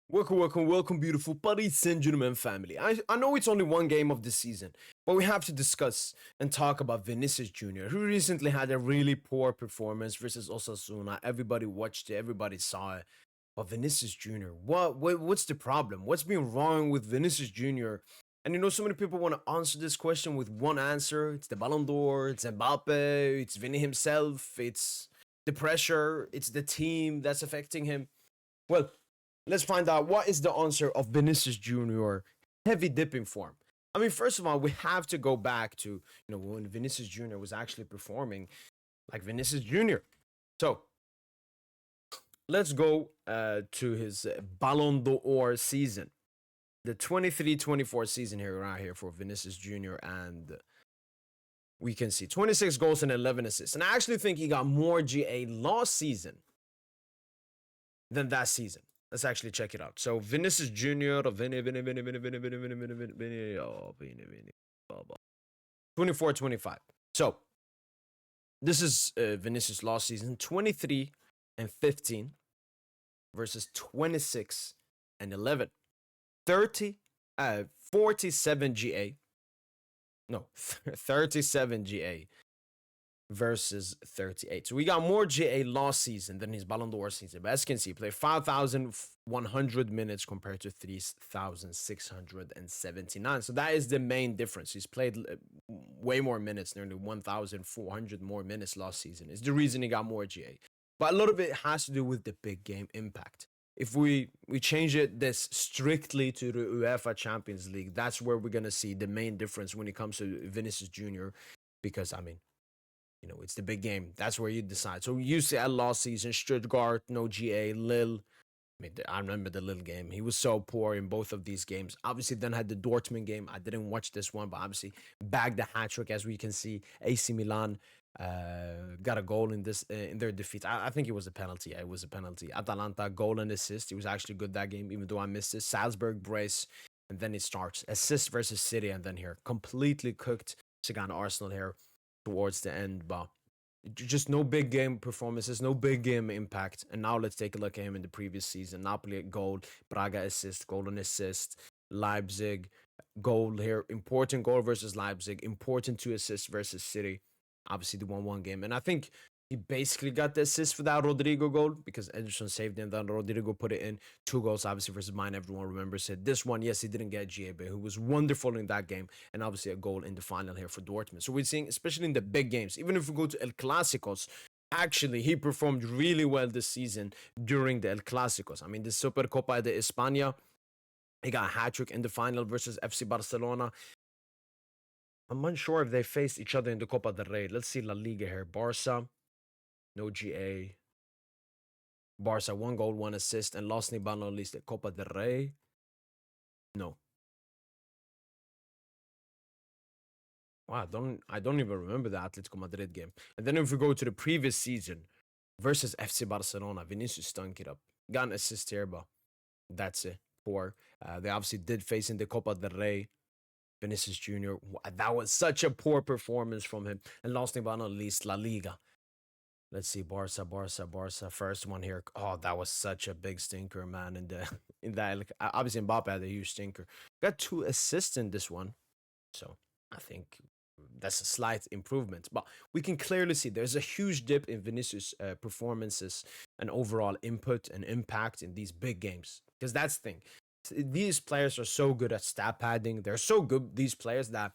Welcome, beautiful buddies and gentlemen family. I know it's only one game of the season, but we have to discuss and talk about Vinicius Jr., who recently had a really poor performance versus Osasuna. Everybody watched it, everybody saw it. But Vinicius Jr., what's the problem? What's been wrong with Vinicius Jr.? And so many people want to answer this question with one answer. It's the Balon d'Or, it's Mbappe, it's Vinny himself, it's the pressure, it's the team that's affecting him. Well, let's find out what is the answer of Vinicius Jr. heavy dipping form. I mean, first of all, we have to go back to when Vinicius Jr. was actually performing like Vinicius Jr. So let's go to his Balon d'Or season, the 23-24 season here around here for Vinicius Jr. and we can see 26 goals and 11 assists. And I actually think he got more GA last season than that season. Let's actually check it out. So Vinicius Jr. 24-25. So this is Vinicius last season, 23 and 15 versus 26 and 11. 47 GA. No, 37 GA versus 38. So we got more GA last season than his Ballon d'Or season. But as you can see, he played 5,100 minutes compared to 3,679. So that is the main difference. He's played way more minutes, nearly 1,400 more minutes last season. It's the reason he got more GA. But a lot of it has to do with the big game impact. If we change this strictly to the UEFA Champions League, that's where we're going to see the main difference when it comes to Vinicius Jr. Because, I mean, it's the big game. That's where you decide. So UCL last season, Stuttgart, no GA, Lille. I remember the Lille game. He was so poor in both of these games. Obviously, then had the Dortmund game. I didn't watch this one, but obviously bagged the hat-trick, as we can see. AC Milan got a goal in their defeat. I think it was a penalty. It was a penalty. Atalanta, goal and assist. He was actually good that game, even though I missed it. Salzburg, brace. And then it starts. Assist versus City. And then here, completely cooked Sagan Arsenal here towards the end, but just no big game performances, no big game impact. And now let's take a look at him in the previous season. Napoli goal, Braga assist, goal and assist, Leipzig goal here, important goal versus Leipzig, important 2 assists versus City, obviously the 1-1 game. And I think he basically got the assist for that Rodrigo goal because Ederson saved him. Then Rodrigo put it in. 2 goals, obviously, versus mine. Everyone remembers it. This one, yes, he didn't get GA, but he was wonderful in that game. And obviously a goal in the final here for Dortmund. So we're seeing, especially in the big games, even if we go to El Clásicos, actually, he performed really well this season during the El Clásicos. I mean, the Supercopa de España, he got a hat-trick in the final versus FC Barcelona. I'm unsure if they faced each other in the Copa del Rey. Let's see La Liga here. Barca. No GA. Barca, 1 goal, 1 assist. And lastly, but not least, the Copa del Rey. No. Wow, I don't even remember the Atletico Madrid game. And then if we go to the previous season versus FC Barcelona, Vinicius stunk it up. Got an assist here, but that's it. Poor. They obviously did face in the Copa del Rey. Vinicius Jr. That was such a poor performance from him. And lastly, but not least, La Liga. Let's see, Barca. First one here. Oh, that was such a big stinker, man. In that, like, obviously Mbappe had a huge stinker. Got 2 assists in this one, so I think that's a slight improvement. But we can clearly see there's a huge dip in Vinicius' performances and overall input and impact in these big games. Because that's the thing. These players are so good at stat padding. They're so good, these players, that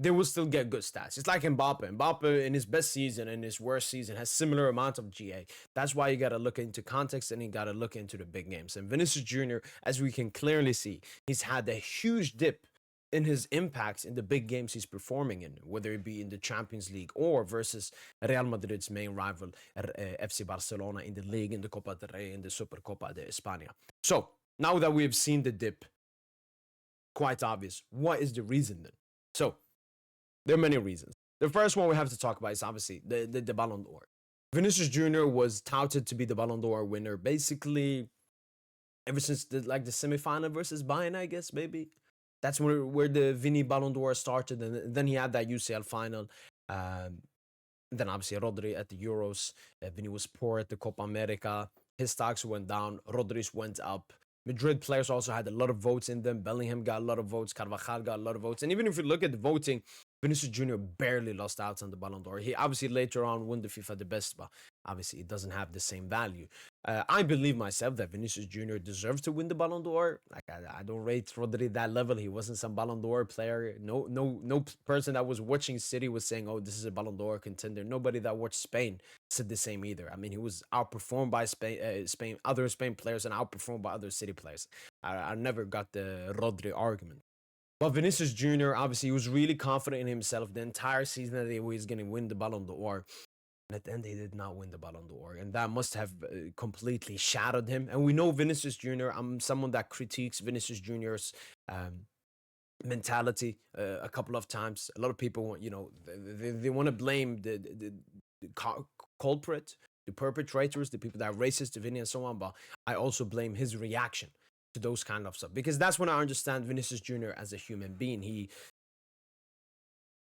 they will still get good stats. It's like Mbappe. Mbappe in his best season and his worst season has similar amount of GA. That's why you got to look into context and you got to look into the big games. And Vinicius Jr., as we can clearly see, he's had a huge dip in his impacts in the big games he's performing in, whether it be in the Champions League or versus Real Madrid's main rival, FC Barcelona, in the league, in the Copa del Rey, in the Supercopa de España. So now that we have seen the dip, quite obvious, what is the reason then? So there are many reasons. The first one we have to talk about is obviously the Ballon d'Or. Vinicius Jr. was touted to be the Ballon d'Or winner basically ever since the semifinal versus Bayern, I guess, maybe. That's where the Vini Ballon d'Or started, and then he had that UCL final. Then obviously Rodri at the Euros. Vini was poor at the Copa America. His stocks went down. Rodri's went up. Madrid players also had a lot of votes in them. Bellingham got a lot of votes. Carvajal got a lot of votes. And even if you look at the voting, Vinicius Jr. barely lost out on the Ballon d'Or. He obviously later on won the FIFA the best, but obviously it doesn't have the same value. I believe myself that Vinicius Jr. deserves to win the Ballon d'Or. Like I don't rate Rodri that level. He wasn't some Ballon d'Or player. No person that was watching City was saying, "Oh, this is a Ballon d'Or contender." Nobody that watched Spain said the same either. I mean, he was outperformed by other Spain players, and outperformed by other City players. I never got the Rodri argument. But Vinicius Jr., obviously, he was really confident in himself the entire season that he was going to win the Ballon d'Or. And at the end, he did not win the Ballon d'Or. And that must have completely shattered him. And we know Vinicius Jr., I'm someone that critiques Vinicius Jr.'s mentality a couple of times. A lot of people want, they want to blame the culprit, the perpetrators, the people that are racist to Vinny and so on. But I also blame his reaction to those kind of stuff, because that's when I understand Vinicius Jr. as a human being.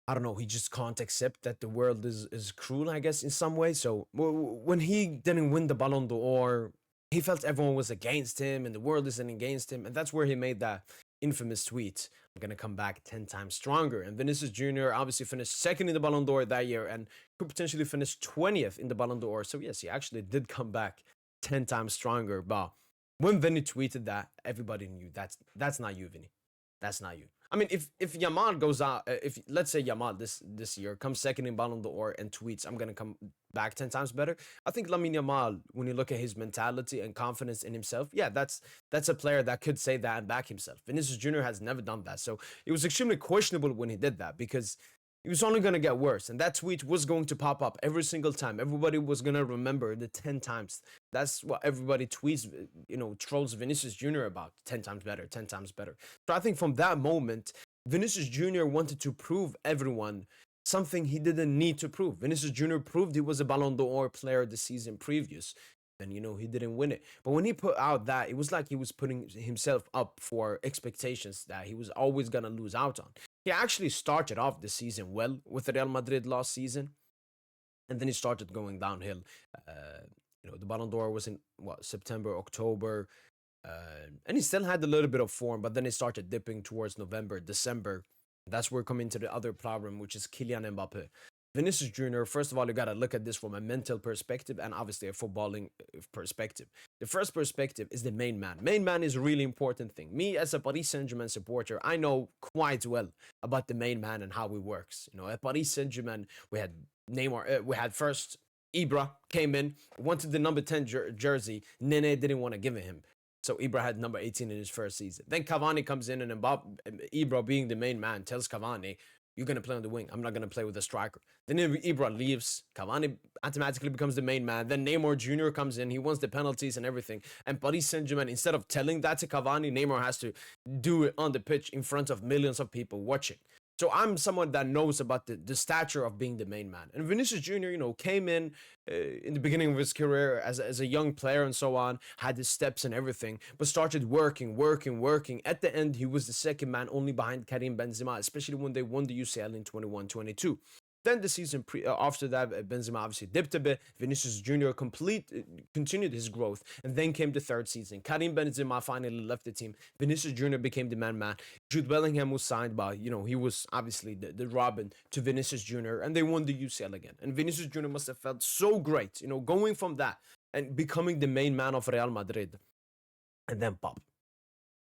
I don't know, he just can't accept that the world is cruel, I guess, in some way. So when he didn't win the Ballon d'Or, he felt everyone was against him and the world isn't against him. And that's where he made that infamous tweet, "I'm going to come back 10 times stronger." And Vinicius Jr. obviously finished second in the Ballon d'Or that year and could potentially finish 20th in the Ballon d'Or. So yes, he actually did come back 10 times stronger. But when Vinny tweeted that, everybody knew that's not you, Vinny. That's not you. I mean, if Yamal goes out, if let's say Yamal this year comes second in Ballon d'Or and tweets, "I'm gonna come back 10 times better," I think Lamine Yamal, when you look at his mentality and confidence in himself, yeah, that's a player that could say that and back himself. Vinicius Jr. has never done that, so it was extremely questionable when he did that, because it was only going to get worse. And that tweet was going to pop up every single time. Everybody was going to remember the 10 times. That's what everybody tweets, trolls Vinicius Jr. about. 10 times better, 10 times better. So I think from that moment, Vinicius Jr. wanted to prove everyone something he didn't need to prove. Vinicius Jr. proved he was a Ballon d'Or player the season previous. And, he didn't win it. But when he put out that, it was like he was putting himself up for expectations that he was always going to lose out on. He actually started off the season well with Real Madrid last season, and then he started going downhill. The Ballon d'Or was in September, October, and he still had a little bit of form, but then he started dipping towards November, December. That's where we come into the other problem, which is Kylian Mbappe. Vinicius Jr., first of all, you got to look at this from a mental perspective and obviously a footballing perspective. The first perspective is the main man. Main man is a really important thing. Me, as a Paris Saint-Germain supporter, I know quite well about the main man and how he works. At Paris Saint-Germain, we had Neymar, we had first Ibra came in, wanted the number 10 jersey. Nene didn't want to give it him. So Ibra had number 18 in his first season. Then Cavani comes in, and Ibra, being the main man, tells Cavani, "You're going to play on the wing. I'm not going to play with a striker." Then Ibra leaves. Cavani automatically becomes the main man. Then Neymar Jr. comes in. He wants the penalties and everything. And Paris Saint-Germain, instead of telling that to Cavani, Neymar has to do it on the pitch in front of millions of people watching. So I'm someone that knows about the stature of being the main man. And Vinicius Jr., came in the beginning of his career as a young player and so on, had his steps and everything, but started working. At the end, he was the second man only behind Karim Benzema, especially when they won the UCL in 21-22. Then the season after that, Benzema obviously dipped a bit. Vinicius Jr. continued his growth, and then came the third season. Karim Benzema finally left the team. Vinicius Jr. became the man. Jude Bellingham was signed by, he was obviously the Robin to Vinicius Jr., and they won the UCL again. And Vinicius Jr. must have felt so great, going from that and becoming the main man of Real Madrid. And then pop,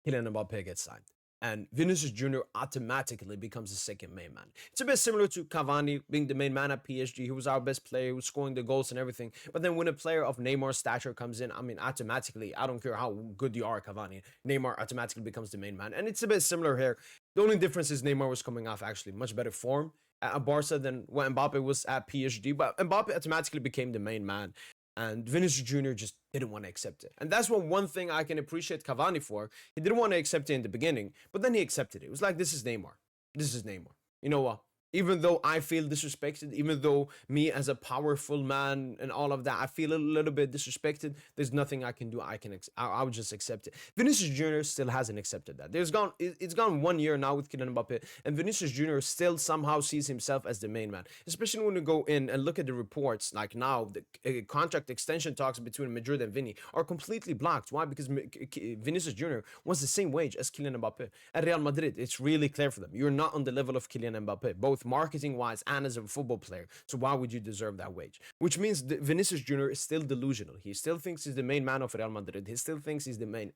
Kylian Mbappe gets signed. And Vinicius Jr. automatically becomes the second main man. It's a bit similar to Cavani being the main man at PSG. He was our best player, he was scoring the goals and everything. But then when a player of Neymar's stature comes in, I mean, automatically, I don't care how good you are, Cavani, Neymar automatically becomes the main man. And it's a bit similar here. The only difference is Neymar was coming off actually much better form at Barca than when Mbappe was at PSG. But Mbappe automatically became the main man. And Vinicius Jr. just didn't want to accept it. And that's one thing I can appreciate Cavani for. He didn't want to accept it in the beginning, but then he accepted it. It was like, this is Neymar. This is Neymar. You know what? Even though I feel disrespected, even though me as a powerful man and all of that, I feel a little bit disrespected. There's nothing I can do. I would just accept it. Vinicius Jr. still hasn't accepted that. It's gone 1 year now with Kylian Mbappe, and Vinicius Jr. still somehow sees himself as the main man. Especially when you go in and look at the reports, like now the contract extension talks between Madrid and Vini are completely blocked. Why? Because Vinicius Jr. wants the same wage as Kylian Mbappe at Real Madrid. It's really clear for them. You're not on the level of Kylian Mbappe, both marketing wise and as a football player. So why would you deserve that wage? Which means Vinicius Jr. is still delusional. He still thinks he's the main man of Real Madrid. He still thinks he's the main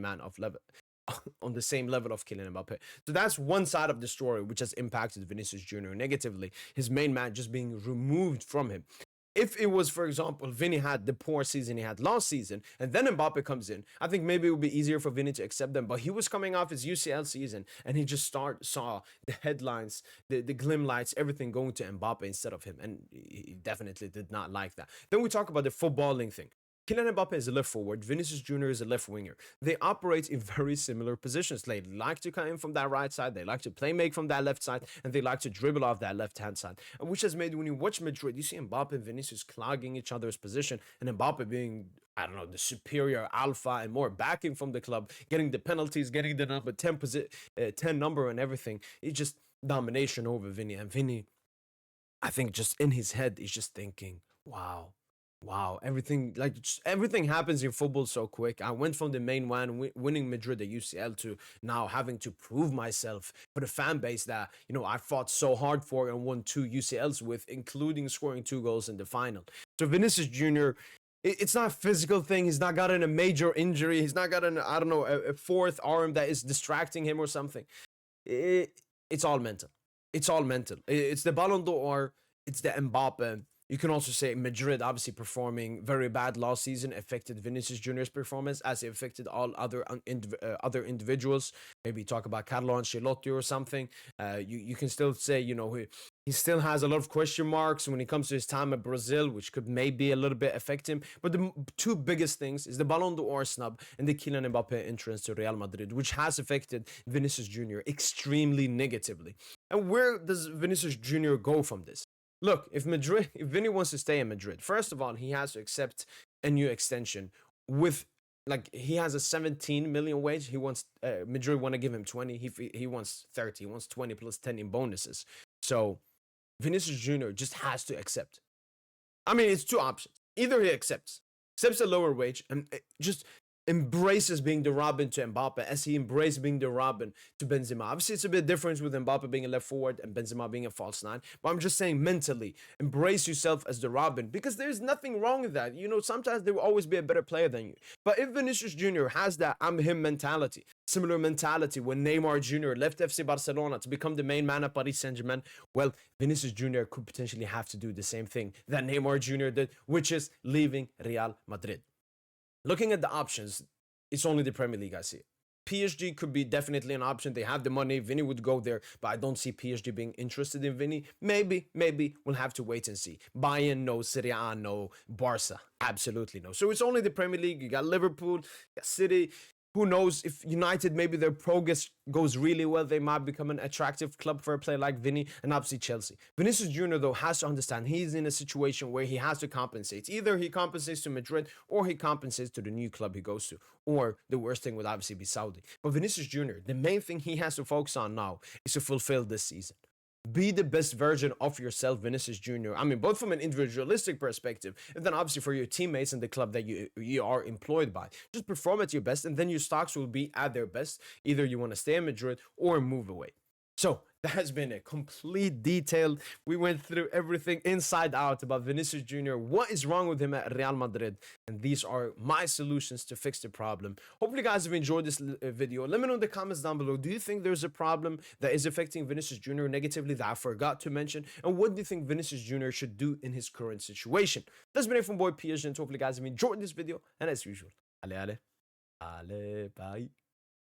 man of level on the same level of Kylian Mbappe. So that's one side of the story which has impacted Vinicius Jr. negatively. His main man just being removed from him. If it was, for example, Vinny had the poor season he had last season, and then Mbappe comes in, I think maybe it would be easier for Vinny to accept them. But he was coming off his UCL season, and he just saw the headlines, the glim lights, everything going to Mbappe instead of him, and he definitely did not like that. Then we talk about the footballing thing. Kylian Mbappe is a left forward. Vinicius Jr. is a left winger. They operate in very similar positions. They like to come in from that right side. They like to play make from that left side. And they like to dribble off that left-hand side. Which has made, when you watch Madrid, you see Mbappe and Vinicius clogging each other's position. And Mbappe being, I don't know, the superior alpha and more backing from the club. Getting the penalties, getting the number 10, 10 number and everything. It's just domination over Vinny. And Vinny, I think just in his head, he's just thinking, wow, everything happens in football so quick. I went from the main one, winning Madrid at UCL, to now having to prove myself for the fan base that, I fought so hard for and won 2 UCLs with, including scoring 2 goals in the final. So Vinicius Jr., it's not a physical thing. He's not gotten a major injury. He's not got a fourth arm that is distracting him or something. It's all mental. It's all mental. It's the Balon d'Or. It's the Mbappe. You can also say Madrid obviously performing very bad last season affected Vinicius Jr.'s performance as it affected all other other individuals. Maybe talk about Carlo Ancelotti or something. You can still say, he still has a lot of question marks when it comes to his time at Brazil, which could maybe a little bit affect him. But the two biggest things is the Balon d'Or snub and the Kylian Mbappe entrance to Real Madrid, which has affected Vinicius Jr. extremely negatively. And where does Vinicius Jr. go from this? Look, if Vinny wants to stay in Madrid, first of all, he has to accept a new extension with, he has a 17 million wage. He wants, Madrid want to give him 20. He wants 30. He wants 20 plus 10 in bonuses. So Vinicius Jr. just has to accept. I mean, it's 2 options. Either he accepts a lower wage and just embraces being the Robin to Mbappe as he embraced being the Robin to Benzema. Obviously, it's a bit different with Mbappe being a left forward and Benzema being a false 9. But I'm just saying mentally, embrace yourself as the Robin because there's nothing wrong with that. Sometimes there will always be a better player than you. But if Vinicius Jr. has that I'm him mentality, similar mentality when Neymar Jr. left FC Barcelona to become the main man at Paris Saint-Germain, well, Vinicius Jr. could potentially have to do the same thing that Neymar Jr. did, which is leaving Real Madrid. Looking at the options, it's only the Premier League I see. PSG could be definitely an option. They have the money. Vinny would go there, but I don't see PSG being interested in Vinny. Maybe. We'll have to wait and see. Bayern, no. Serie A, no. Barca, absolutely no. So it's only the Premier League. You got Liverpool, you got City. Who knows if United, maybe their progress goes really well, they might become an attractive club for a player like Vinny, and obviously Chelsea. Vinicius Jr., though, has to understand he's in a situation where he has to compensate. Either he compensates to Madrid or he compensates to the new club he goes to. Or the worst thing would obviously be Saudi. But Vinicius Jr., the main thing he has to focus on now is to fulfill this season. Be the best version of yourself, Vinicius Jr. I mean, both from an individualistic perspective, and then obviously for your teammates and the club that you are employed by. Just perform at your best, and then your stocks will be at their best. Either you want to stay in Madrid or move away. So that has been a complete detail. We went through everything inside out about Vinicius Jr., what is wrong with him at Real Madrid, and these are my solutions to fix the problem. Hopefully, you guys have enjoyed this video. Let me know in the comments down below. Do you think there's a problem that is affecting Vinicius Jr. negatively that I forgot to mention? And what do you think Vinicius Jr. should do in his current situation? That's been it from boy PSG, and hopefully, you guys have enjoyed this video. And as usual, ale, bye.